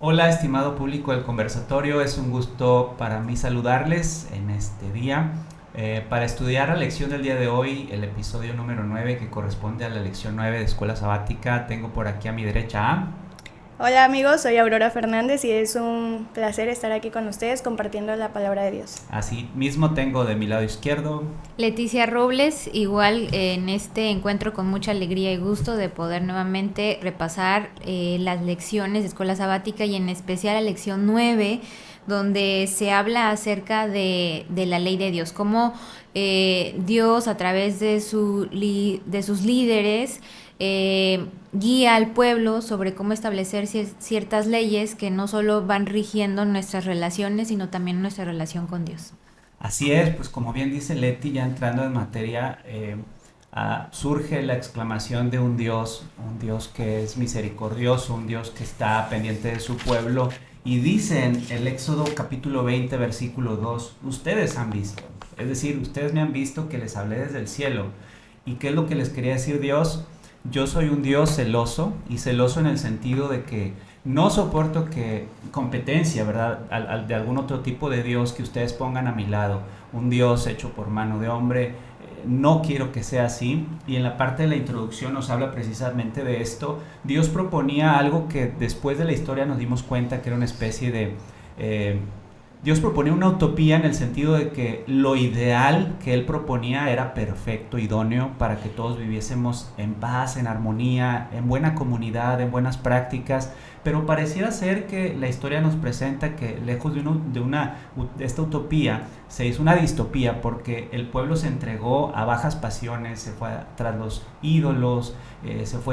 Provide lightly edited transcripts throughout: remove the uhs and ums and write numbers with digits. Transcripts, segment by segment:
Hola, estimado público del conversatorio, es un gusto para mí saludarles en este día para estudiar la lección del día de hoy, el episodio número 9 que corresponde a la lección 9 de Escuela Sabática. Tengo por aquí a mi derecha a... Hola amigos, soy Aurora Fernández y es un placer estar aquí con ustedes compartiendo la palabra de Dios. Así mismo tengo de mi lado izquierdo Leticia Robles, igual en este encuentro con mucha alegría y gusto de poder nuevamente repasar las lecciones de Escuela Sabática y en especial la lección 9, donde se habla acerca de la ley de Dios, cómo Dios a través de de sus líderes guía al pueblo sobre cómo establecer ciertas leyes que no solo van rigiendo nuestras relaciones, sino también nuestra relación con Dios. Así es, pues como bien dice Leti, ya entrando en materia, surge la exclamación de un Dios que es misericordioso, un Dios que está pendiente de su pueblo. Y dice en el Éxodo capítulo 20, versículo 2, ustedes han visto, es decir, ustedes me han visto que les hablé desde el cielo. ¿Y qué es lo que les quería decir Dios? Yo soy un Dios celoso, y celoso en el sentido de que no soporto que competencia, ¿verdad? De algún otro tipo de Dios que ustedes pongan a mi lado, un Dios hecho por mano de hombre, no quiero que sea así. Y en la parte de la introducción nos habla precisamente de esto. Dios proponía algo que después de la historia nos dimos cuenta que era una especie de... Dios proponía una utopía en el sentido de que lo ideal que Él proponía era perfecto, idóneo, para que todos viviésemos en paz, en armonía, en buena comunidad, en buenas prácticas. Pero pareciera ser que la historia nos presenta que lejos de esta utopía se hizo una distopía, porque el pueblo se entregó a bajas pasiones, se fue tras los ídolos,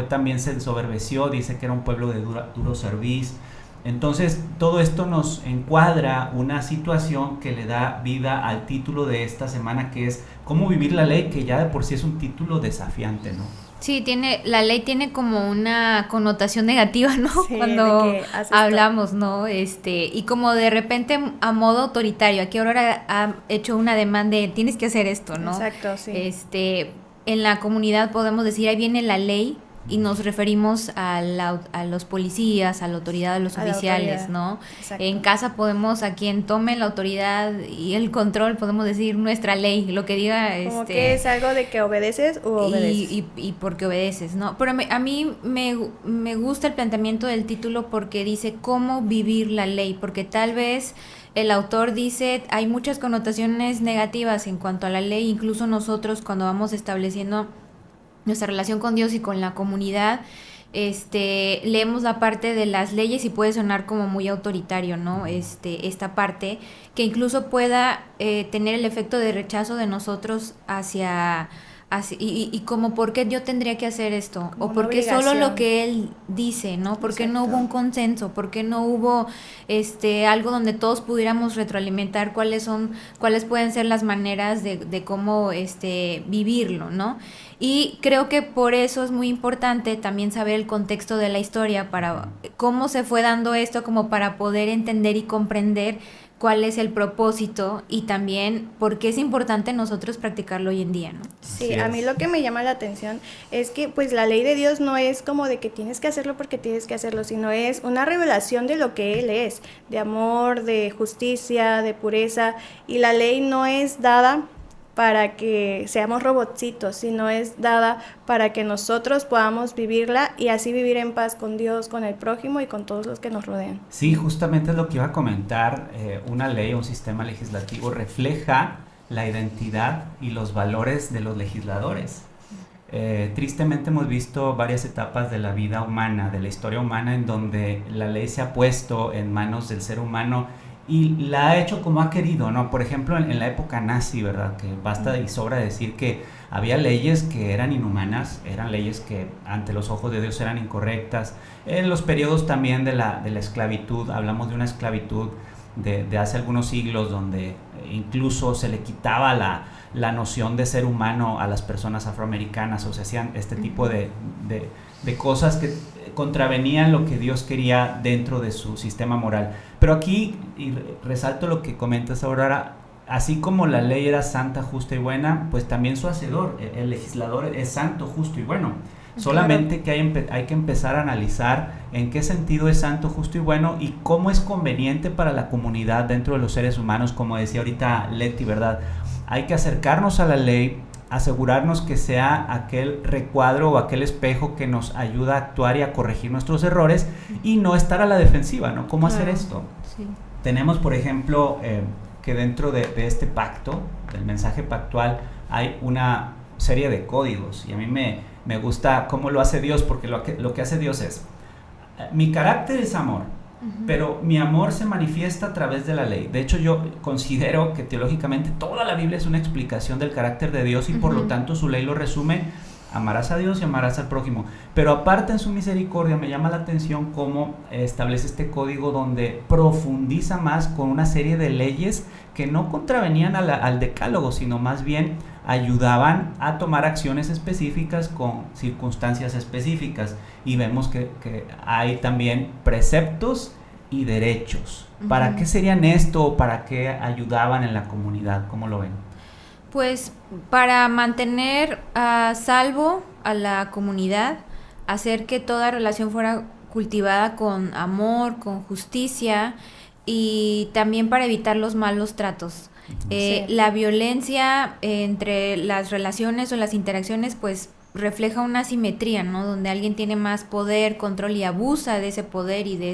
también se ensoberbeció, dice que era un pueblo de duro cerviz. Entonces todo esto nos encuadra una situación que le da vida al título de esta semana, que es cómo vivir la ley, que ya de por sí es un título desafiante, ¿no? Sí, la ley tiene como una connotación negativa, ¿no? Sí, Cuando de que haces hablamos, ¿no? Y como de repente a modo autoritario. Aquí Aurora ha hecho una demanda de tienes que hacer esto, ¿no? Exacto, sí. En la comunidad podemos decir, ahí viene la ley, y nos referimos a los policías, a la autoridad de los A la oficiales, autoridad. ¿no? Exacto. En casa podemos, a quien tome la autoridad y el control, podemos decir nuestra ley, lo que diga, Como que es algo de que obedeces u obedeces. y porque obedeces, ¿no? Pero a mí me gusta el planteamiento del título porque dice cómo vivir la ley, porque tal vez el autor dice hay muchas connotaciones negativas en cuanto a la ley, incluso nosotros cuando vamos estableciendo nuestra relación con Dios y con la comunidad, leemos la parte de las leyes y puede sonar como muy autoritario, ¿no? Esta parte que incluso pueda tener el efecto de rechazo de nosotros y como por qué yo tendría que hacer esto, Como o una por qué solo obligación. lo que él dice, ¿no? ¿Por qué no Exacto. hubo un consenso? ¿Por qué no hubo algo donde todos pudiéramos retroalimentar cuáles pueden ser las maneras de cómo vivirlo, ¿no? Y creo que por eso es muy importante también saber el contexto de la historia, para cómo se fue dando esto, como para poder entender y comprender cuál es el propósito y también por qué es importante nosotros practicarlo hoy en día, ¿no? Sí, Así a mí es. lo que me llama la atención es que pues la ley de Dios no es como de que tienes que hacerlo porque tienes que hacerlo, sino es una revelación de lo que Él es, de amor, de justicia, de pureza, y la ley no es dada para que seamos robotcitos, sino es dada para que nosotros podamos vivirla y así vivir en paz con Dios, con el prójimo y con todos los que nos rodean. Sí, justamente es lo que iba a comentar. Una ley, un sistema legislativo refleja la identidad y los valores de los legisladores. Tristemente hemos visto varias etapas de la vida humana, de la historia humana, en donde la ley se ha puesto en manos del ser humano y la ha hecho como ha querido, ¿no? Por ejemplo, en la época nazi, ¿verdad? Que basta y sobra decir que había leyes que eran inhumanas, eran leyes que ante los ojos de Dios eran incorrectas. En los periodos también de la esclavitud, hablamos de una esclavitud de hace algunos siglos, donde incluso se le quitaba la noción de ser humano a las personas afroamericanas, o se hacían este tipo de cosas que contravenían lo que Dios quería dentro de su sistema moral. Pero aquí, y resalto lo que comentas, Aurora, así como la ley era santa, justa y buena, pues también su hacedor, el legislador, es santo, justo y bueno. Solamente que hay que empezar a analizar en qué sentido es santo, justo y bueno, y cómo es conveniente para la comunidad dentro de los seres humanos, como decía ahorita Leti, ¿verdad? Hay que acercarnos a la ley, asegurarnos que sea aquel recuadro o aquel espejo que nos ayuda a actuar y a corregir nuestros errores y no estar a la defensiva, ¿no? ¿Cómo hacer esto? Sí. Tenemos, por ejemplo, que dentro de este pacto, del mensaje pactual, hay una serie de códigos y a mí me gusta cómo lo hace Dios, porque lo que hace Dios es, mi carácter es amor, pero mi amor se manifiesta a través de la ley. De hecho, yo considero que teológicamente toda la Biblia es una explicación del carácter de Dios y por lo tanto su ley lo resume: amarás a Dios y amarás al prójimo. Pero aparte, en su misericordia, me llama la atención cómo establece este código donde profundiza más con una serie de leyes que no contravenían al decálogo, sino más bien ayudaban a tomar acciones específicas con circunstancias específicas. Y vemos que hay también preceptos y derechos. ¿Para qué serían esto o para qué ayudaban en la comunidad? ¿Cómo lo ven? Pues para mantener a salvo a la comunidad, hacer que toda relación fuera cultivada con amor, con justicia, y también para evitar los malos tratos. Sí. La violencia entre las relaciones o las interacciones pues refleja una asimetría, ¿no? Donde alguien tiene más poder, control y abusa de ese poder y de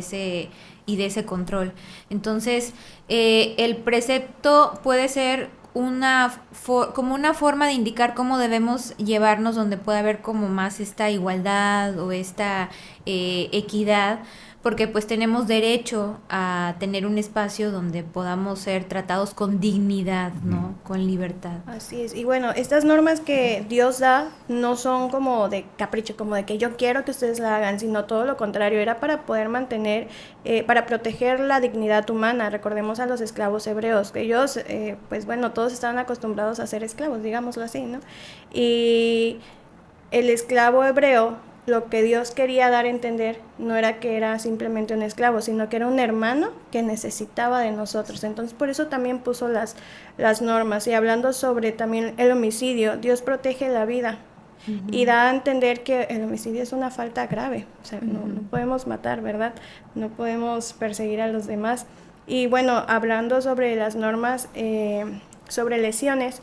ese control. Entonces, el precepto puede ser como una forma de indicar cómo debemos llevarnos, donde puede haber como más esta igualdad o esta equidad, porque pues tenemos derecho a tener un espacio donde podamos ser tratados con dignidad, ¿no? Con libertad. Así es. Y bueno, estas normas que Dios da no son como de capricho, como de que yo quiero que ustedes la hagan, sino todo lo contrario, era para poder mantener, para proteger la dignidad humana. Recordemos a los esclavos hebreos, que ellos, pues bueno, todos estaban acostumbrados a ser esclavos, digámoslo así, ¿no? Y el esclavo hebreo, lo que Dios quería dar a entender no era que era simplemente un esclavo, sino que era un hermano que necesitaba de nosotros. Entonces, por eso también puso las normas. Y hablando sobre también el homicidio, Dios protege la vida y da a entender que el homicidio es una falta grave. O sea, no podemos matar, ¿verdad? No podemos perseguir a los demás. Y bueno, hablando sobre las normas, sobre lesiones,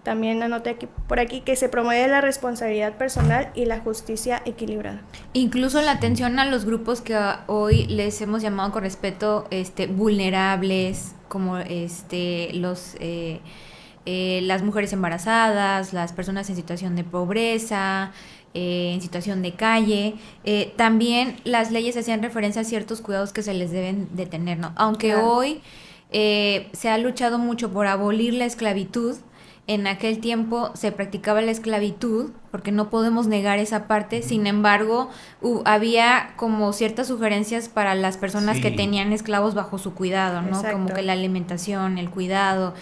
también anoté por aquí que se promueve la responsabilidad personal y la justicia equilibrada. Incluso la atención a los grupos que hoy les hemos llamado con respeto vulnerables, como las mujeres embarazadas, las personas en situación de pobreza, en situación de calle. También las leyes hacían referencia a ciertos cuidados que se les deben de tener, ¿no? Aunque hoy se ha luchado mucho por abolir la esclavitud, en aquel tiempo se practicaba la esclavitud, porque no podemos negar esa parte. Sin embargo, había como ciertas sugerencias para las personas que tenían esclavos bajo su cuidado, ¿no? Exacto. Como que la alimentación, el cuidado,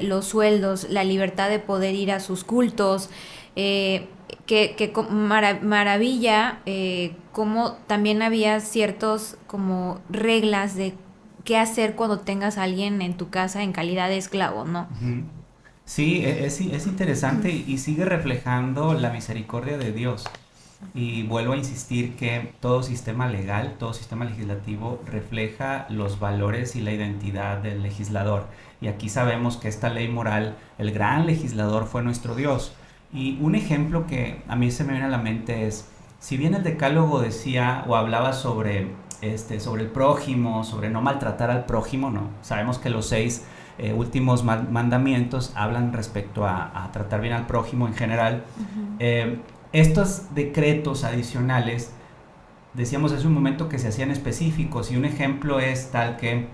los sueldos, la libertad de poder ir a sus cultos, maravilla, como también había ciertos como reglas de qué hacer cuando tengas a alguien en tu casa en calidad de esclavo, ¿no? Sí, es interesante y sigue reflejando la misericordia de Dios. Y vuelvo a insistir que todo sistema legal, todo sistema legislativo refleja los valores y la identidad del legislador. Y aquí sabemos que esta ley moral, el gran legislador fue nuestro Dios. Y un ejemplo que a mí se me viene a la mente es, si bien el decálogo decía o hablaba sobre el prójimo, sobre no maltratar al prójimo, no. Sabemos que los 6 últimos mandamientos hablan respecto a tratar bien al prójimo en general. Estos decretos adicionales, decíamos hace un momento que se hacían específicos, y un ejemplo es tal que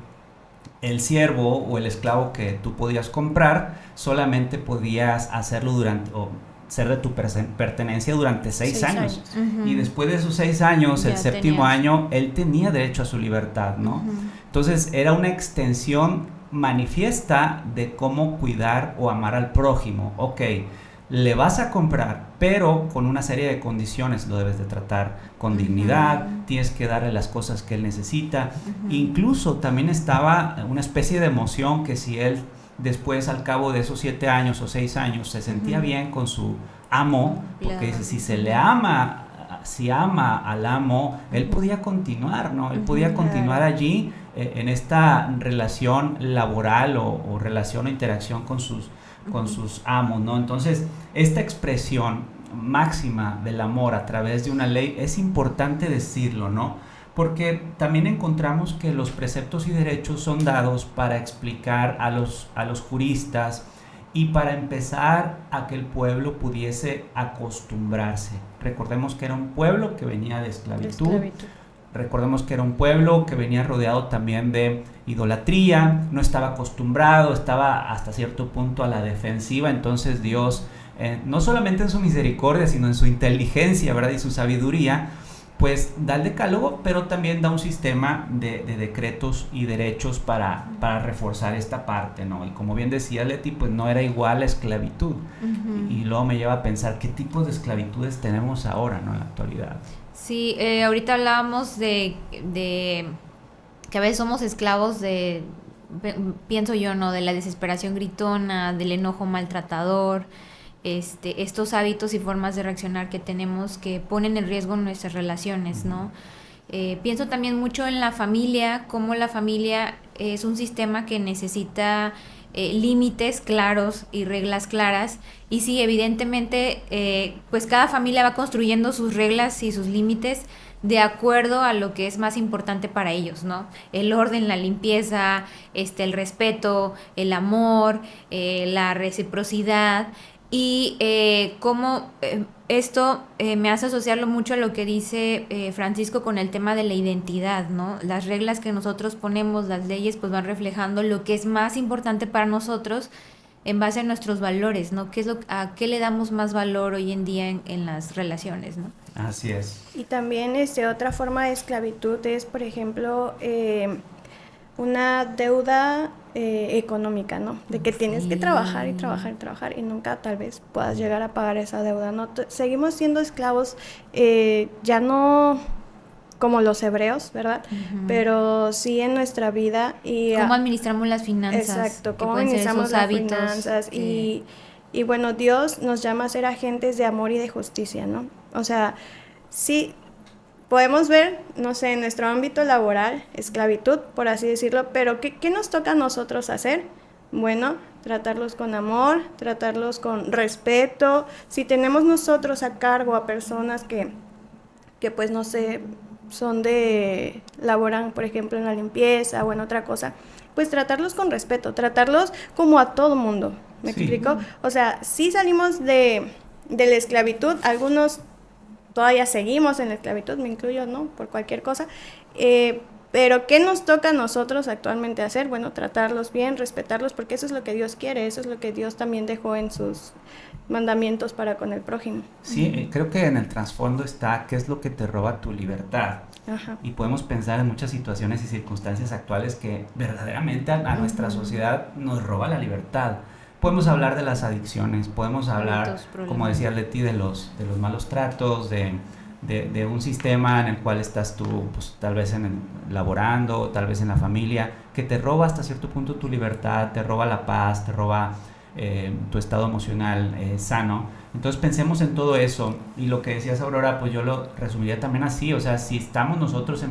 el siervo o el esclavo que tú podías comprar solamente podías hacerlo o ser de tu pertenencia durante 6 años. Y después de esos 6 años, el séptimo año, él tenía derecho a su libertad, ¿no? Entonces era una extensión manifiesta de cómo cuidar o amar al prójimo. Ok, le vas a comprar, pero con una serie de condiciones. Lo debes de tratar con dignidad, tienes que darle las cosas que él necesita. Incluso también estaba una especie de emoción que si él después al cabo de esos 7 años o 6 años se sentía bien con su amo, porque dice, si se le ama, si ama al amo, él podía continuar, ¿no? Él podía continuar allí en esta relación laboral o relación o interacción con sus amos, ¿no? Entonces, esta expresión máxima del amor a través de una ley es importante decirlo, ¿no? Porque también encontramos que los preceptos y derechos son dados para explicar a los juristas y para empezar a que el pueblo pudiese acostumbrarse. Recordemos que era un pueblo que venía de esclavitud. Recordemos que era un pueblo que venía rodeado también de idolatría, no estaba acostumbrado, estaba hasta cierto punto a la defensiva. Entonces Dios, no solamente en su misericordia, sino en su inteligencia, ¿verdad? Y su sabiduría, pues da el decálogo, pero también da un sistema de decretos y derechos para reforzar esta parte, ¿no? Y como bien decía Leti, pues no era igual la esclavitud. Y luego me lleva a pensar qué tipos de esclavitudes tenemos ahora, ¿no? En la actualidad. Sí, ahorita hablábamos de que a veces somos esclavos pienso yo, ¿no? De la desesperación gritona, del enojo maltratador, estos hábitos y formas de reaccionar que tenemos que ponen en riesgo nuestras relaciones, ¿no? Pienso también mucho en la familia, cómo la familia es un sistema que necesita límites claros y reglas claras, y sí, evidentemente pues cada familia va construyendo sus reglas y sus límites de acuerdo a lo que es más importante para ellos, ¿no? El orden, la limpieza, el respeto, el amor, la reciprocidad. Y cómo esto me hace asociarlo mucho a lo que dice Francisco con el tema de la identidad, ¿no? Las reglas que nosotros ponemos, las leyes, pues van reflejando lo que es más importante para nosotros en base a nuestros valores, ¿no? ¿A qué le damos más valor hoy en día en las relaciones, ¿no? Así es. Y también otra forma de esclavitud es, por ejemplo, una deuda económica, ¿no? De que tienes que trabajar y trabajar y trabajar y nunca tal vez puedas llegar a pagar esa deuda, ¿no? Seguimos siendo esclavos, ya no como los hebreos, ¿verdad? Pero sí en nuestra vida. Y ¿cómo administramos las finanzas? Exacto, cómo administramos las finanzas. Y bueno, Dios nos llama a ser agentes de amor y de justicia, ¿no? O sea, sí podemos ver, no sé, en nuestro ámbito laboral, esclavitud, por así decirlo, pero ¿qué nos toca a nosotros hacer? Bueno, tratarlos con amor, tratarlos con respeto. Si tenemos nosotros a cargo a personas que pues no sé, laboran, por ejemplo, en la limpieza o en otra cosa, pues tratarlos con respeto, tratarlos como a todo mundo, ¿me explico? O sea, sí salimos de la esclavitud, algunos todavía seguimos en la esclavitud, me incluyo, ¿no? Por cualquier cosa, pero ¿qué nos toca a nosotros actualmente hacer? Bueno, tratarlos bien, respetarlos, porque eso es lo que Dios quiere, eso es lo que Dios también dejó en sus mandamientos para con el prójimo. Sí, creo que en el trasfondo está qué es lo que te roba tu libertad. Ajá. Y podemos pensar en muchas situaciones y circunstancias actuales que verdaderamente a nuestra sociedad nos roba la libertad. Podemos hablar de las adicciones, podemos hablar, como decía Leti, de los malos tratos, de un sistema en el cual estás tú, pues, tal vez laborando, tal vez en la familia, que te roba hasta cierto punto tu libertad, te roba la paz, te roba tu estado emocional sano. Entonces pensemos en todo eso, y lo que decías, Aurora, pues yo lo resumiría también así. O sea, si estamos nosotros en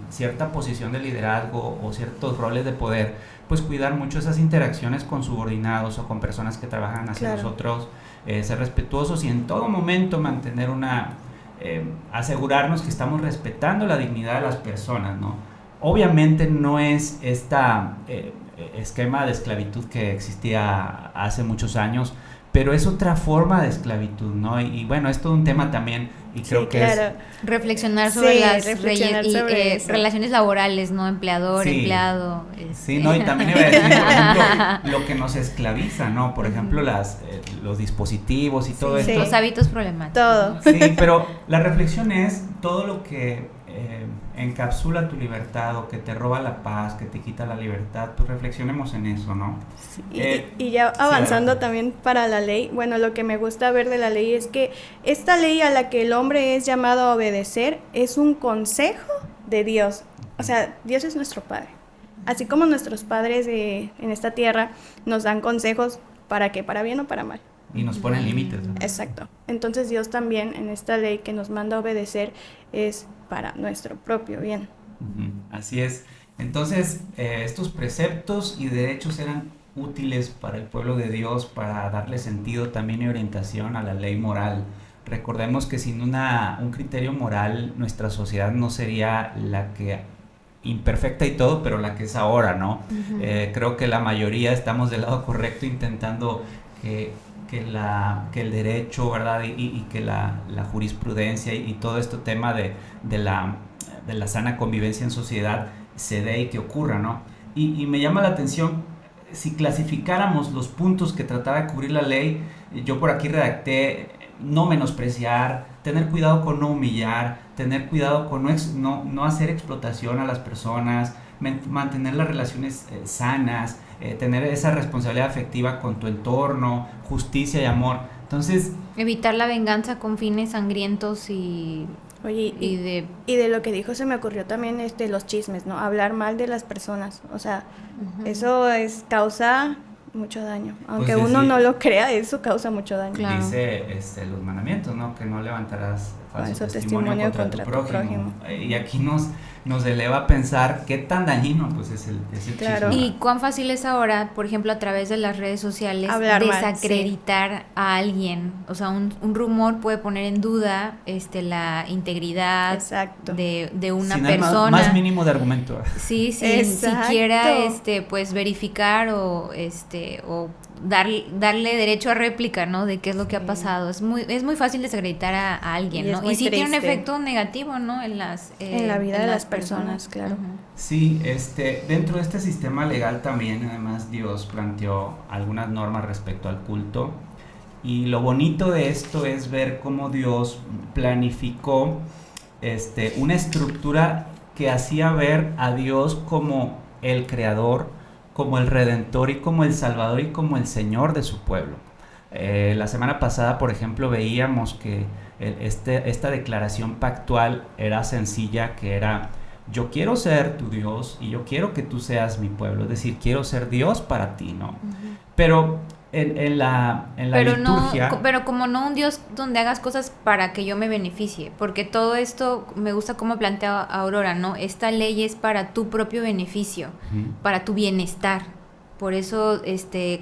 cierta posición de liderazgo o ciertos roles de poder, pues cuidar mucho esas interacciones con subordinados o con personas que trabajan hacia nosotros, ser respetuosos y en todo momento mantener asegurarnos que estamos respetando la dignidad de las personas, ¿no? Obviamente no es esta esquema de esclavitud que existía hace muchos años, pero es otra forma de esclavitud, ¿no? Y bueno, es todo un tema también, y creo que es reflexionar sobre relaciones laborales, ¿no? Empleador, empleado. Sí, ¿no? Y también iba a decir, por ejemplo, lo que nos esclaviza, ¿no? Por ejemplo, los dispositivos y todo esto. Los hábitos problemáticos. Todo. Sí, pero la reflexión es todo lo que encapsula tu libertad o que te roba la paz, que te quita la libertad, pues reflexionemos en eso, ¿no? Sí, y ya avanzando también para la ley, bueno, lo que me gusta ver de la ley es que esta ley a la que el hombre es llamado a obedecer es un consejo de Dios. O sea, Dios es nuestro Padre. Así como nuestros padres en esta tierra nos dan consejos, ¿para qué? ¿Para bien o para mal? Y nos ponen límites, ¿no? Exacto. Entonces Dios también en esta ley que nos manda a obedecer es para nuestro propio bien. Así es. Entonces, estos preceptos y derechos eran útiles para el pueblo de Dios para darle sentido también y orientación a la ley moral. Recordemos que sin un criterio moral, nuestra sociedad no sería la que imperfecta y todo, pero la que es ahora, ¿no? Creo que la mayoría estamos del lado correcto intentando que el derecho, ¿verdad? Y que la jurisprudencia y todo este tema de la sana convivencia en sociedad se dé y que ocurra, ¿no? Y me llama la atención, si clasificáramos los puntos que trataba de cubrir la ley, yo por aquí redacté no menospreciar, tener cuidado con no humillar, tener cuidado con no hacer explotación a las personas, mantener las relaciones sanas, tener esa responsabilidad afectiva con tu entorno, justicia y amor. Entonces, evitar la venganza con fines sangrientos y... Oye, y de lo que dijo se me ocurrió también los chismes, ¿no? Hablar mal de las personas, o sea, eso causa mucho daño. Aunque pues uno no lo crea, eso causa mucho daño. Claro. Dice los mandamientos, ¿no? Que no levantarás falso testimonio contra tu prójimo. Y aquí nos eleva a pensar qué tan dañino pues es el claro. chisme. Y cuán fácil es ahora, por ejemplo, a través de las redes sociales, hablar desacreditar mal, sí. a alguien. O sea, un rumor puede poner en duda la integridad de una persona. Más mínimo de argumento. Sí, sin siquiera pues verificar o darle derecho a réplica, ¿no? De qué es lo que ha pasado. Es muy fácil desacreditar a alguien, ¿no? Y sí tiene un efecto negativo, ¿no? En la vida de las personas, claro. Sí, dentro de este sistema legal también, además, Dios planteó algunas normas respecto al culto. Y lo bonito de esto es ver cómo Dios planificó una estructura que hacía ver a Dios como el creador, como el redentor y como el salvador y como el señor de su pueblo. La semana pasada, por ejemplo, veíamos que esta declaración pactual era sencilla, que era: yo quiero ser tu Dios y yo quiero que tú seas mi pueblo, es decir, quiero ser Dios para ti, ¿no? Pero en la liturgia... Pero como no un Dios donde hagas cosas para que yo me beneficie, porque todo esto, me gusta cómo plantea Aurora, ¿no? Esta ley es para tu propio beneficio, para tu bienestar. Por eso,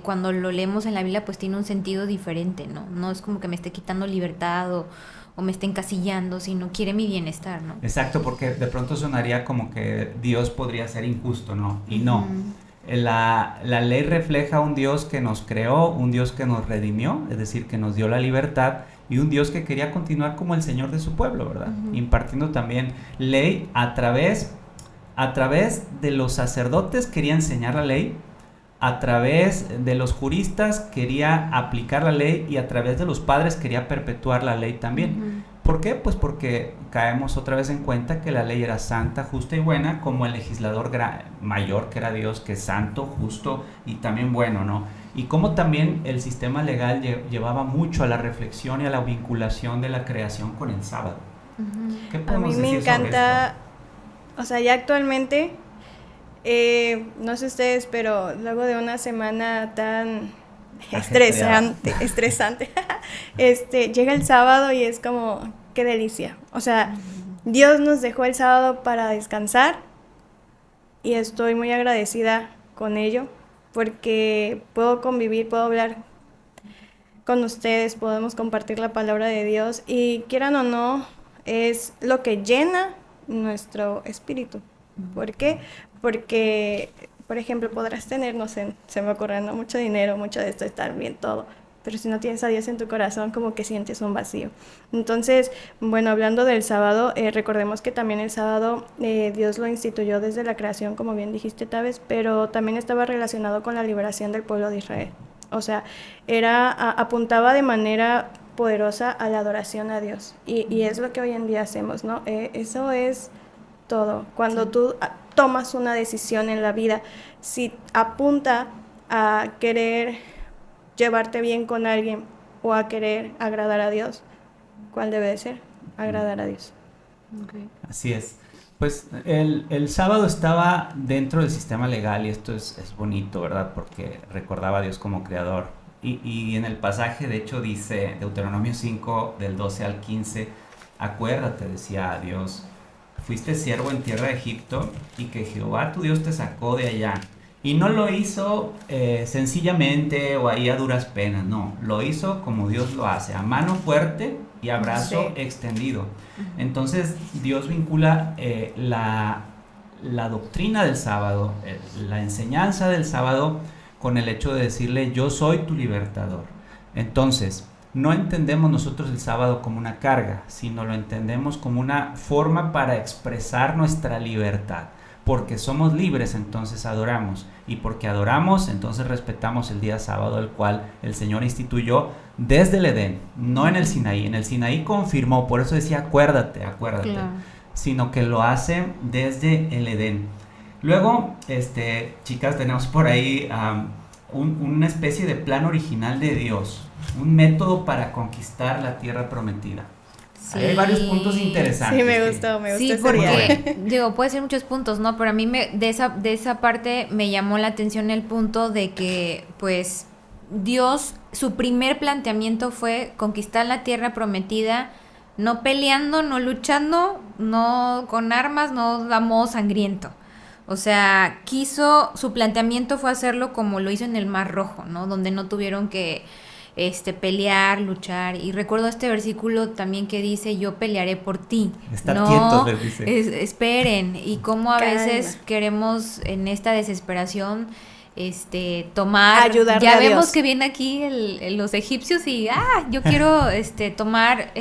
cuando lo leemos en la Biblia, pues tiene un sentido diferente, ¿no? No es como que me esté quitando libertad o me esté encasillando, sino quiere mi bienestar, ¿no? Exacto, porque de pronto sonaría como que Dios podría ser injusto, ¿no? Y no. La ley refleja un Dios que nos creó, un Dios que nos redimió, es decir, que nos dio la libertad, y un Dios que quería continuar como el Señor de su pueblo, ¿verdad? Impartiendo también ley a través de los sacerdotes, quería enseñar la ley, a través de los juristas quería aplicar la ley, y a través de los padres quería perpetuar la ley también. ¿Por qué? Pues porque caemos otra vez en cuenta que la ley era santa, justa y buena, como el legislador mayor que era Dios, que es santo, justo y también bueno, ¿no? Y como también el sistema legal llevaba mucho a la reflexión y a la vinculación de la creación con el sábado. ¿Qué podemos decir sobre esto? A mí me encanta, o sea, ya actualmente, no sé ustedes, pero luego de una semana tan estresante, llega el sábado y es como, qué delicia. O sea, Dios nos dejó el sábado para descansar y estoy muy agradecida con ello, porque puedo convivir, puedo hablar con ustedes, podemos compartir la palabra de Dios, y quieran o no, es lo que llena nuestro espíritu. ¿Por qué? Porque, por ejemplo, podrás tener, no sé, se me ocurre, ¿no?, mucho dinero, mucho de esto, estar bien, todo, pero si no tienes a Dios en tu corazón, como que sientes un vacío. Entonces, bueno, hablando del sábado, recordemos que también el sábado Dios lo instituyó desde la creación, como bien dijiste, Taves, pero también estaba relacionado con la liberación del pueblo de Israel. O sea, apuntaba de manera poderosa a la adoración a Dios, y es lo que hoy en día hacemos, ¿no? Eso es todo. Cuando tú tomas una decisión en la vida, si apunta a querer llevarte bien con alguien o a querer agradar a Dios, ¿cuál debe de ser? Agradar a Dios. Okay. Así es. Pues el sábado estaba dentro del sistema legal y esto es bonito, ¿verdad? Porque recordaba a Dios como creador. Y en el pasaje, de hecho, dice Deuteronomio 5, del 12 al 15, acuérdate, decía Dios, fuiste siervo en tierra de Egipto y que Jehová tu Dios te sacó de allá. Y no lo hizo sencillamente o ahí a duras penas, no, lo hizo como Dios lo hace, a mano fuerte y a brazo extendido. Entonces Dios vincula la doctrina del sábado, la enseñanza del sábado con el hecho de decirle yo soy tu libertador. Entonces no entendemos nosotros el sábado como una carga, sino lo entendemos como una forma para expresar nuestra libertad. Porque somos libres, entonces adoramos. Y porque adoramos, entonces respetamos el día sábado, el cual el Señor instituyó desde el Edén, no en el Sinaí. En el Sinaí confirmó, por eso decía acuérdate, acuérdate. Claro. Sino que lo hace desde el Edén. Luego, chicas, tenemos por ahí una especie de plan original de Dios. Un método para conquistar la tierra prometida. Sí. Hay varios puntos interesantes. Sí, me gustó sí, porque, digo, puede ser muchos puntos, ¿no? Pero a mí de esa parte me llamó la atención el punto de que, pues, Dios, su primer planteamiento fue conquistar la tierra prometida, no peleando, no luchando, no con armas, no a modo sangriento. O sea, su planteamiento fue hacerlo como lo hizo en el Mar Rojo, ¿no? Donde no tuvieron que pelear, luchar. Y recuerdo este versículo también que dice, yo pelearé por ti. Estar quietos, les dice. Esperen. Y cómo a veces queremos en esta desesperación tomar, ayudarle ya a vemos Dios. Que vienen aquí los egipcios y yo quiero tomar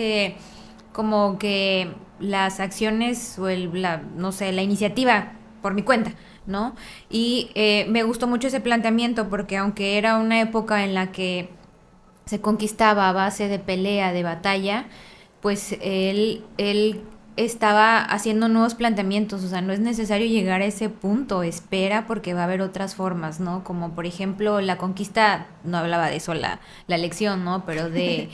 como que las acciones o la iniciativa por mi cuenta, ¿no? Y me gustó mucho ese planteamiento porque aunque era una época en la que se conquistaba a base de pelea, de batalla, pues él estaba haciendo nuevos planteamientos, o sea, no es necesario llegar a ese punto, espera porque va a haber otras formas, ¿no? Como por ejemplo la conquista, no hablaba de eso la lección, ¿no? Pero de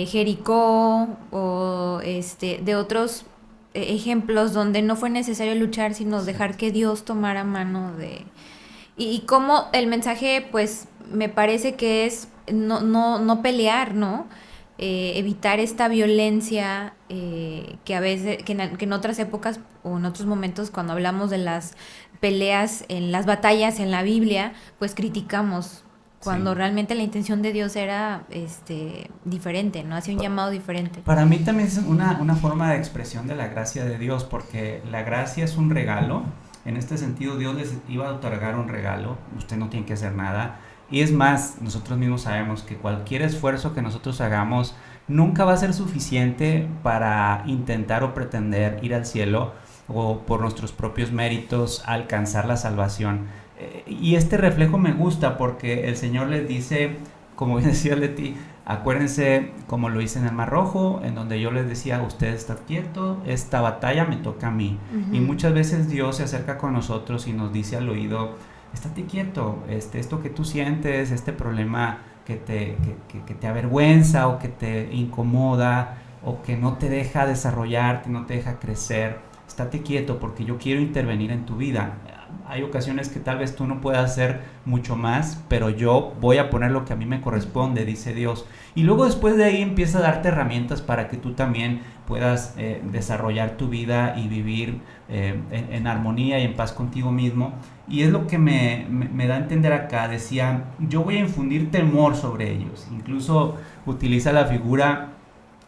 Jericó o de otros ejemplos donde no fue necesario luchar, sino dejar que Dios tomara mano de... Y como el mensaje, pues, me parece que es no pelear, ¿no? Evitar esta violencia que a veces, que en otras épocas o en otros momentos cuando hablamos de las peleas, en las batallas en la Biblia, pues criticamos cuando realmente la intención de Dios era diferente, ¿no? Hacía un llamado diferente. Para mí también es una forma de expresión de la gracia de Dios, porque la gracia es un regalo. En este sentido, Dios les iba a otorgar un regalo, usted no tiene que hacer nada. Y es más, nosotros mismos sabemos que cualquier esfuerzo que nosotros hagamos nunca va a ser suficiente para intentar o pretender ir al cielo o por nuestros propios méritos alcanzar la salvación. Y este reflejo me gusta porque el Señor les dice, como bien decía Leti, acuérdense como lo hice en el Mar Rojo, en donde yo les decía, ustedes están quietos, esta batalla me toca a mí. Uh-huh. Y muchas veces Dios se acerca con nosotros y nos dice al oído, estate quieto, esto que tú sientes, este problema que te avergüenza o que te incomoda o que no te deja desarrollarte, no te deja crecer, estate quieto porque yo quiero intervenir en tu vida. Hay ocasiones que tal vez tú no puedas hacer mucho más, pero yo voy a poner lo que a mí me corresponde, dice Dios. Y luego después de ahí empieza a darte herramientas para que tú también puedas desarrollar tu vida y vivir en armonía y en paz contigo mismo. Y es lo que me da a entender acá. Decía, yo voy a infundir temor sobre ellos. Incluso utiliza la figura...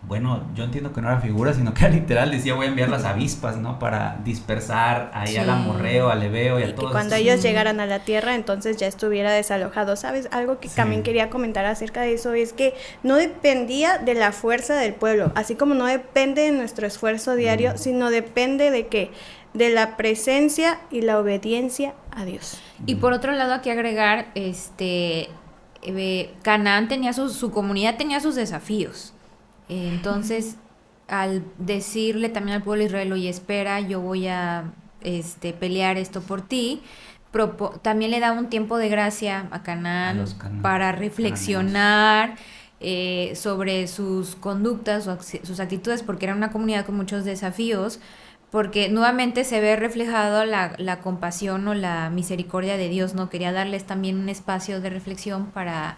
Bueno, yo entiendo que no era figura, sino que literal decía voy a enviar las avispas, ¿no? Para dispersar ahí al amorreo, al ebeo y a todos. Y cuando ellos llegaran a la tierra, entonces ya estuviera desalojado. ¿Sabes? Algo que también quería comentar acerca de eso es que no dependía de la fuerza del pueblo, así como no depende de nuestro esfuerzo diario, sino depende de ¿qué? De la presencia y la obediencia a Dios. Y por otro lado, hay que agregar, Canaán tenía su comunidad tenía sus desafíos. Entonces, al decirle también al pueblo de Israel, oye, espera, yo voy a pelear esto por ti, también le da un tiempo de gracia a Canaán para reflexionar sobre sus conductas, sus actitudes, porque era una comunidad con muchos desafíos, porque nuevamente se ve reflejado la compasión o la misericordia de Dios, ¿no? Quería darles también un espacio de reflexión para,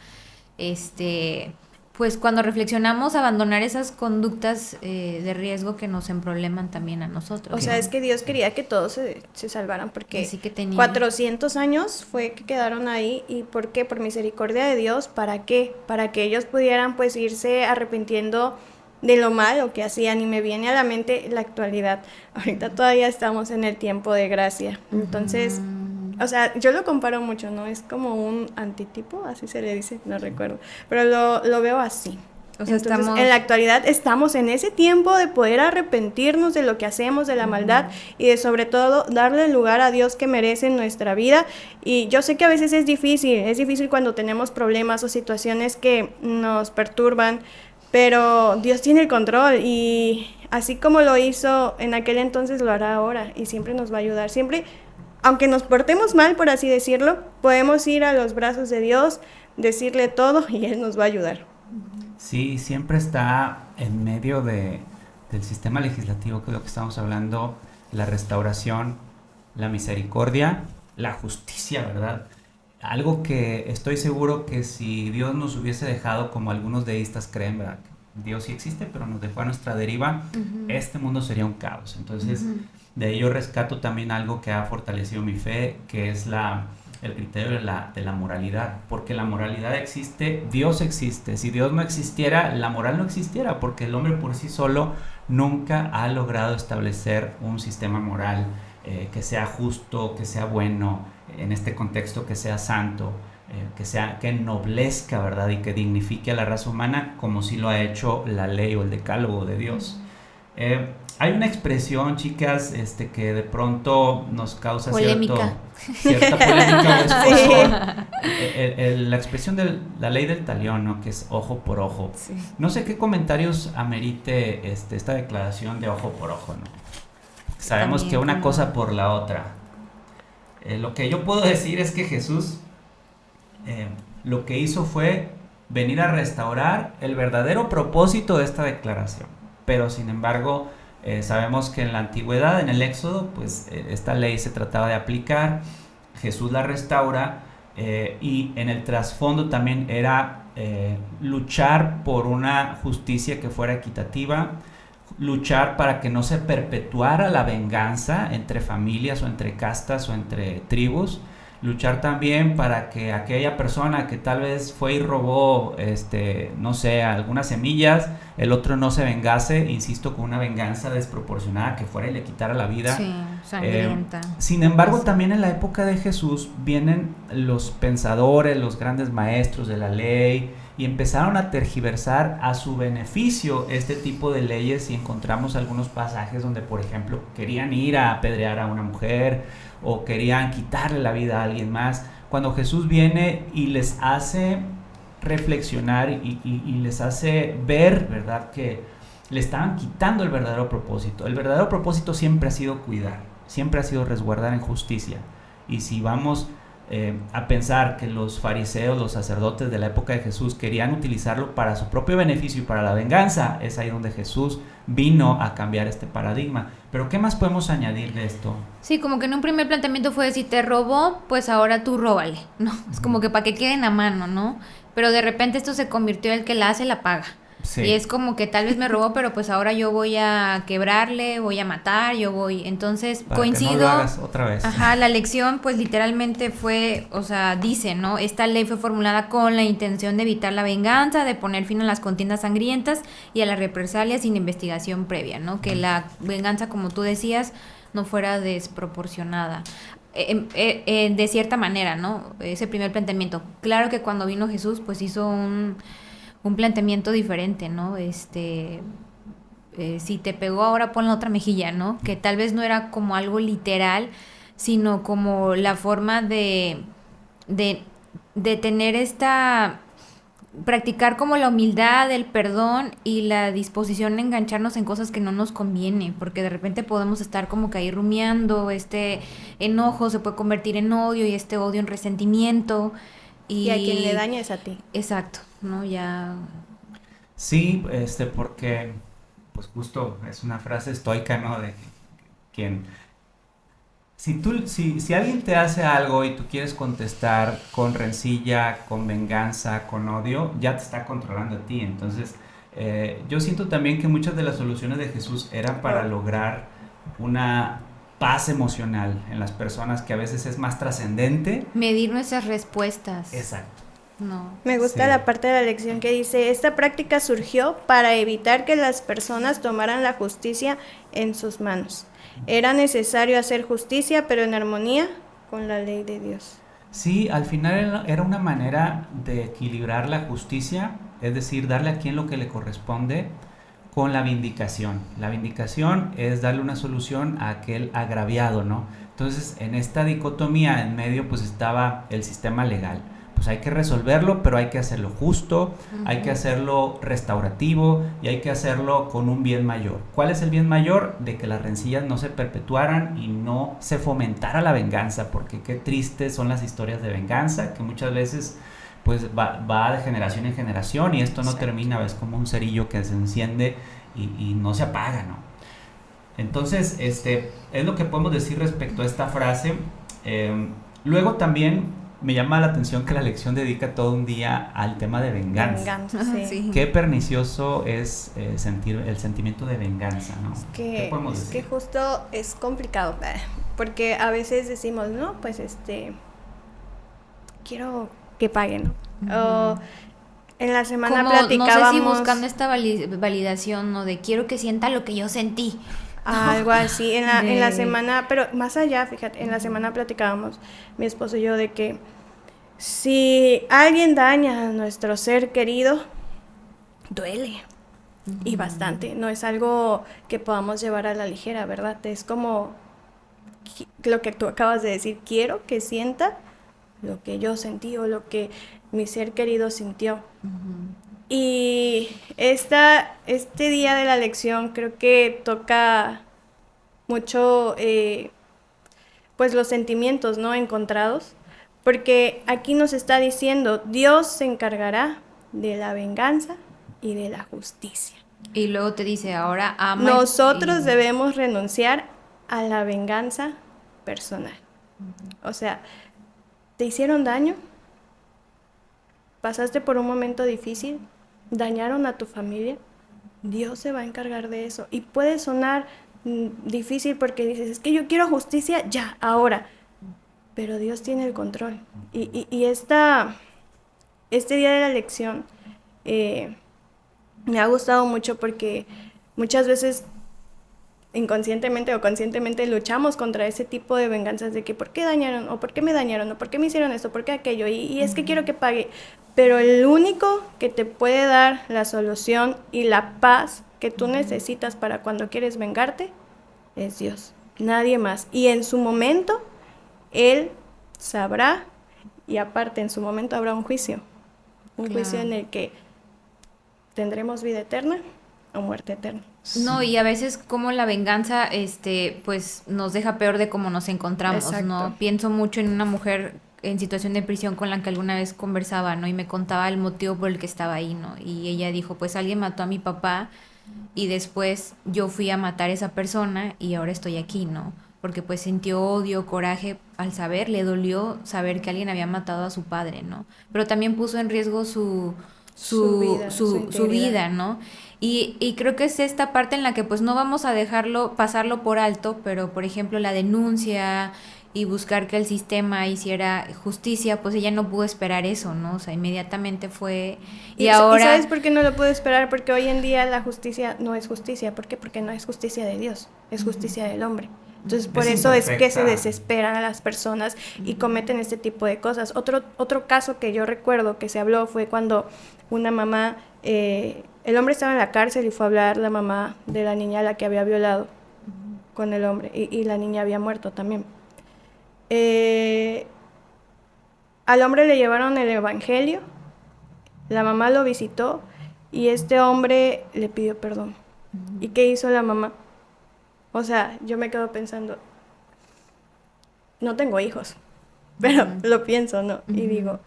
pues cuando reflexionamos, abandonar esas conductas de riesgo que nos emprobleman también a nosotros. O sea, es que Dios quería que todos se salvaran, porque Así que tenía 400 años fue que quedaron ahí. ¿Y por qué? Por misericordia de Dios. ¿Para qué? Para que ellos pudieran pues irse arrepintiendo de lo malo que hacían. Y me viene a la mente la actualidad. Ahorita todavía estamos en el tiempo de gracia. Entonces, o sea, yo lo comparo mucho, ¿no? Es como un antitipo, así se le dice, no recuerdo. Pero lo veo así. O sea, Entonces, en la actualidad estamos en ese tiempo de poder arrepentirnos de lo que hacemos, de la maldad, y de sobre todo darle el lugar a Dios que merece en nuestra vida. Y yo sé que a veces es difícil cuando tenemos problemas o situaciones que nos perturban, pero Dios tiene el control, y así como lo hizo en aquel entonces, lo hará ahora, y siempre nos va a ayudar. Siempre, aunque nos portemos mal, por así decirlo, podemos ir a los brazos de Dios, decirle todo, y Él nos va a ayudar. Sí, siempre está en medio del sistema legislativo, que es lo que estamos hablando, la restauración, la misericordia, la justicia, ¿verdad? Algo que estoy seguro que si Dios nos hubiese dejado, como algunos deístas creen, ¿verdad? Dios sí existe, pero nos dejó a nuestra deriva, este mundo sería un caos. Entonces, de ello rescato también algo que ha fortalecido mi fe, que es el criterio de la moralidad, porque la moralidad existe, Dios existe. Si Dios no existiera, la moral no existiera, porque el hombre por sí solo nunca ha logrado establecer un sistema moral que sea justo, que sea bueno, en este contexto que sea santo, que ennoblezca, ¿verdad? Y que dignifique a la raza humana, como sí lo ha hecho la ley o el decálogo de Dios. Hay una expresión, chicas, que de pronto nos causa polémica. Cierta polémica. Sí. La expresión de la ley del talión, ¿no? Que es ojo por ojo. Sí. No sé qué comentarios amerite esta declaración de ojo por ojo, ¿no? Sabemos También, que una como... cosa por la otra. Lo que yo puedo decir es que Jesús lo que hizo fue venir a restaurar el verdadero propósito de esta declaración. Pero sin embargo, sabemos que en la antigüedad, en el Éxodo, pues esta ley se trataba de aplicar, Jesús la restaura, y en el trasfondo también era luchar por una justicia que fuera equitativa, luchar para que no se perpetuara la venganza entre familias o entre castas o entre tribus, luchar también para que aquella persona que tal vez fue y robó, no sé, algunas semillas, el otro no se vengase, insisto, con una venganza desproporcionada que fuera y le quitara la vida. Sí, sangrienta. Sin embargo, también en la época de Jesús vienen los pensadores, los grandes maestros de la ley, y empezaron a tergiversar a su beneficio este tipo de leyes, y encontramos algunos pasajes donde, por ejemplo, querían ir a apedrear a una mujer o querían quitarle la vida a alguien más, cuando Jesús viene y les hace reflexionar y les hace ver, ¿verdad?, que le estaban quitando el verdadero propósito. El verdadero propósito siempre ha sido cuidar, siempre ha sido resguardar en justicia. Y si vamos a pensar que los fariseos, los sacerdotes de la época de Jesús querían utilizarlo para su propio beneficio y para la venganza, es ahí donde Jesús vino a cambiar este paradigma. Pero ¿qué más podemos añadir de esto? Sí, como que en un primer planteamiento fue, si te robó, pues ahora tú róbale, ¿no? Es como que para que queden a mano, ¿no? Pero de repente esto se convirtió en el que la hace, la paga. Sí. Y es como que tal vez me robó, pero pues ahora yo voy a quebrarle, voy a matar, entonces para coincido. Que no lo hagas otra vez. Ajá, la lección pues literalmente fue, o sea, dice, ¿no? Esta ley fue formulada con la intención de evitar la venganza, de poner fin a las contiendas sangrientas y a las represalias sin investigación previa, ¿no? Que la venganza, como tú decías, no fuera desproporcionada. De cierta manera, ¿no? Ese primer planteamiento. Claro que cuando vino Jesús, pues hizo un planteamiento diferente, ¿no? Si te pegó ahora, pon la otra mejilla, ¿no? Que tal vez no era como algo literal, sino como la forma de tener practicar como la humildad, el perdón y la disposición a engancharnos en cosas que no nos conviene, porque de repente podemos estar como que ahí rumiando, enojo se puede convertir en odio y este odio en resentimiento. Y a quien le daña es a ti. Exacto, ¿no? Ya. Sí, porque pues justo es una frase estoica, ¿no? De quien... Si alguien te hace algo y tú quieres contestar con rencilla, con venganza, con odio, ya te está controlando a ti. Entonces, yo siento también que muchas de las soluciones de Jesús eran para lograr una paz emocional en las personas, que a veces es más trascendente. Medir nuestras respuestas. Exacto. No. Me gusta Sí. la parte de la lección que dice, esta práctica surgió para evitar que las personas tomaran la justicia en sus manos. Era necesario hacer justicia, pero en armonía con la ley de Dios. Sí, al final era una manera de equilibrar la justicia, es decir, darle a quien lo que le corresponde con la vindicación. La vindicación es darle una solución a aquel agraviado, ¿no? Entonces, en esta dicotomía en medio pues estaba el sistema legal. Pues hay que resolverlo, pero hay que hacerlo justo, hay que hacerlo restaurativo y hay que hacerlo con un bien mayor. ¿Cuál es el bien mayor? De que las rencillas no se perpetuaran y no se fomentara la venganza, porque qué tristes son las historias de venganza, que muchas veces pues va de generación en generación y esto no termina, es como un cerillo que se enciende y no se apaga, ¿no? Entonces, es lo que podemos decir respecto a esta frase. Luego también me llama la atención que la lección dedica todo un día al tema de venganza. Sí. Qué pernicioso es sentir el sentimiento de venganza, ¿no? ¿Qué podemos Es decir? que justo es complicado, porque a veces decimos, no, pues quiero que paguen, ¿no? O en la semana Como, platicábamos... no sé si buscando esta validación, ¿no? De quiero que sienta lo que yo sentí. Algo así, en la semana, pero más allá, fíjate, en la semana platicábamos mi esposo y yo de que si alguien daña a nuestro ser querido, duele y bastante, no es algo que podamos llevar a la ligera, ¿verdad? Es como lo que tú acabas de decir, quiero que sienta lo que yo sentí o lo que mi ser querido sintió. Y este día de la lección creo que toca mucho pues los sentimientos, ¿no? Encontrados, porque aquí nos está diciendo, Dios se encargará de la venganza y de la justicia. Y luego te dice, ahora ama. Nosotros debemos renunciar a la venganza personal. O sea, ¿te hicieron daño? ¿Pasaste por un momento difícil? ¿Dañaron a tu familia? Dios se va a encargar de eso. Y puede sonar difícil porque dices, es que yo quiero justicia ya, ahora. Pero Dios tiene el control. Y este día de la lección me ha gustado mucho porque muchas veces inconscientemente o conscientemente luchamos contra ese tipo de venganzas de que ¿por qué dañaron? ¿O por qué me dañaron? ¿O por qué me hicieron esto? ¿Por qué aquello? Y es que quiero que pague. Pero el único que te puede dar la solución y la paz que tú necesitas para cuando quieres vengarte es Dios, nadie más. Y en su momento, Él sabrá, y aparte en su momento habrá un juicio juicio en el que tendremos vida eterna o muerte eterna. No, y a veces como la venganza, pues nos deja peor de cómo nos encontramos, Exacto. ¿no? Pienso mucho en una mujer en situación de prisión con la que alguna vez conversaba, ¿no? Y me contaba el motivo por el que estaba ahí, ¿no? Y ella dijo, pues alguien mató a mi papá y después yo fui a matar a esa persona y ahora estoy aquí, ¿no? Porque pues sintió odio, coraje al saber, le dolió saber que alguien había matado a su padre, ¿no? Pero también puso en riesgo su vida, ¿no? Y creo que es esta parte en la que pues no vamos a pasarlo por alto, pero por ejemplo la denuncia y buscar que el sistema hiciera justicia, pues ella no pudo esperar eso, ¿no? O sea, inmediatamente fue... ¿Y sabes por qué no lo pudo esperar? Porque hoy en día la justicia no es justicia. ¿Por qué? Porque no es justicia de Dios, es justicia del hombre. Entonces, por eso es que se desesperan a las personas y cometen este tipo de cosas. Otro caso que yo recuerdo que se habló fue cuando una mamá, el hombre estaba en la cárcel y fue a hablar la mamá de la niña a la que había violado con el hombre y la niña había muerto también. Al hombre le llevaron el evangelio, la mamá lo visitó y este hombre le pidió perdón. ¿Y qué hizo la mamá? O sea, yo me quedo pensando, no tengo hijos, pero lo pienso, ¿no? Y digo,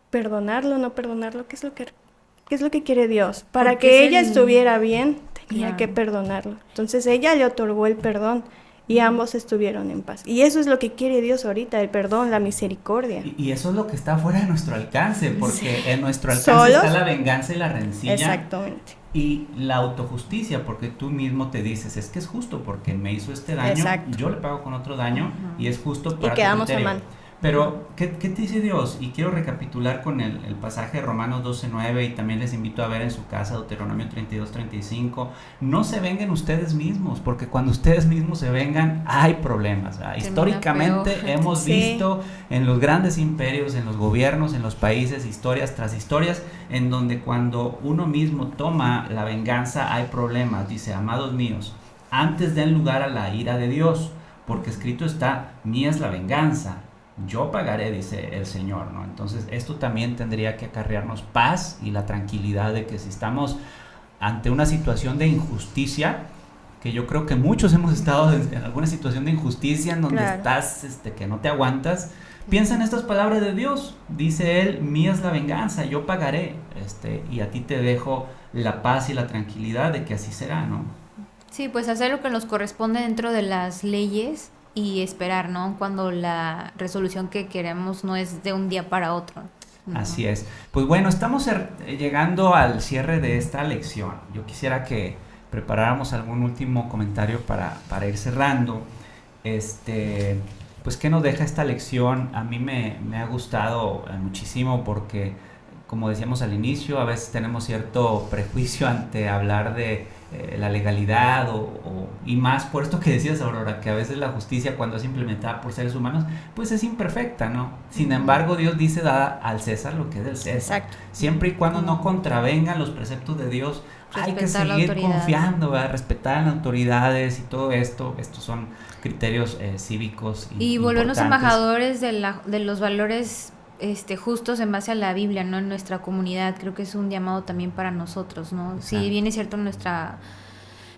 perdonarlo, no perdonarlo, ¿qué es lo que ¿Qué es lo que quiere Dios? Para Porque que es ella el- estuviera bien, tenía Claro. que perdonarlo. Entonces ella le otorgó el perdón y ambos estuvieron en paz. Y eso es lo que quiere Dios ahorita, el perdón, la misericordia. Y eso es lo que está fuera de nuestro alcance, porque en nuestro alcance ¿Solos? está la venganza y la rencilla. Exactamente. Y la autojusticia, porque tú mismo te dices, es que es justo porque me hizo este daño, Exacto. yo le pago con otro daño y es justo para tu quedamos a criterio. mano. Pero, ¿qué te dice Dios? Y quiero recapitular con el pasaje de Romanos 12:9 y también les invito a ver en su casa Deuteronomio 32:35. No se vengan ustedes mismos, porque cuando ustedes mismos se vengan hay problemas. ¿Verdad? Históricamente feo. hemos Sí. visto en los grandes imperios, en los gobiernos, en los países, historias tras historias, en donde cuando uno mismo toma la venganza hay problemas. Dice, amados míos, antes den lugar a la ira de Dios, porque escrito está, mía es la venganza, yo pagaré, dice el Señor, ¿no? Entonces esto también tendría que acarrearnos paz y la tranquilidad de que si estamos ante una situación de injusticia, que yo creo que muchos hemos estado en alguna situación de injusticia en donde Claro. estás, que no te aguantas, piensa en estas palabras de Dios. Dice Él, mía es la venganza, yo pagaré, y a ti te dejo la paz y la tranquilidad de que así será, ¿no? Sí, pues hacer lo que nos corresponde dentro de las leyes y esperar, ¿no? Cuando la resolución que queremos no es de un día para otro. Así es. Pues bueno, estamos llegando al cierre de esta lección. Yo quisiera que preparáramos algún último comentario para ir cerrando. Pues, ¿qué nos deja esta lección? A mí me ha gustado muchísimo porque, como decíamos al inicio, a veces tenemos cierto prejuicio ante hablar de la legalidad y más por esto que decías, Aurora, que a veces la justicia cuando es implementada por seres humanos, pues es imperfecta, ¿no? Sin embargo, Dios dice, da al César lo que es del César. Exacto. Siempre y cuando no contravengan los preceptos de Dios, hay que Respetar la seguir autoridad. confiando, ¿verdad? Respetar a las autoridades y todo esto. Estos son criterios cívicos Y volvernos importantes. embajadores de los valores justos en base a la Biblia, ¿no? En nuestra comunidad, creo que es un llamado también para nosotros, ¿no? Exacto. Si bien es cierto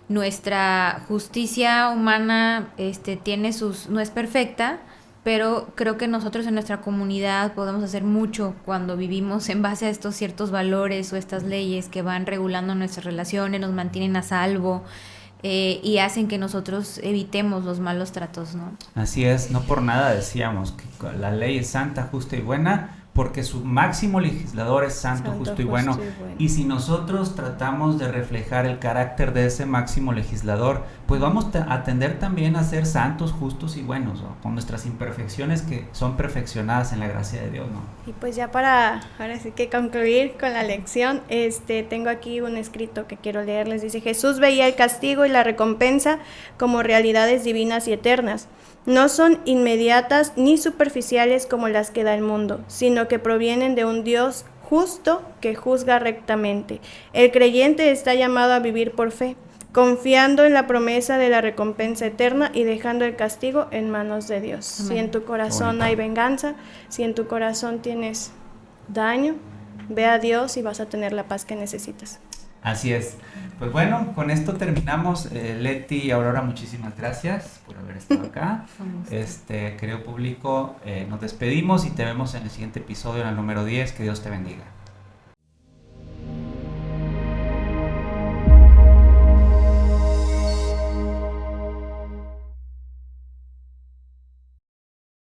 nuestra justicia humana tiene no es perfecta, pero creo que nosotros en nuestra comunidad podemos hacer mucho cuando vivimos en base a estos ciertos valores o estas leyes que van regulando nuestras relaciones, nos mantienen a salvo, y hacen que nosotros evitemos los malos tratos, ¿no? Así es, no por nada decíamos que la ley es santa, justa y buena, porque su máximo legislador es santo, justo y bueno. Y si nosotros tratamos de reflejar el carácter de ese máximo legislador, pues vamos a tender también a ser santos, justos y buenos, ¿no? Con nuestras imperfecciones que son perfeccionadas en la gracia de Dios, ¿no? Y pues ya para, ahora sí que concluir con la lección, tengo aquí un escrito que quiero leerles. Dice, Jesús veía el castigo y la recompensa como realidades divinas y eternas. No son inmediatas ni superficiales como las que da el mundo, sino que provienen de un Dios justo que juzga rectamente. El creyente está llamado a vivir por fe, confiando en la promesa de la recompensa eterna y dejando el castigo en manos de Dios. Amén. Si en tu corazón hay venganza, si en tu corazón tienes daño, ve a Dios y vas a tener la paz que necesitas. Así es. Pues bueno, con esto terminamos. Leti y Aurora, muchísimas gracias por haber estado acá. Querido público, nos despedimos y te vemos en el siguiente episodio, en el número 10. Que Dios te bendiga.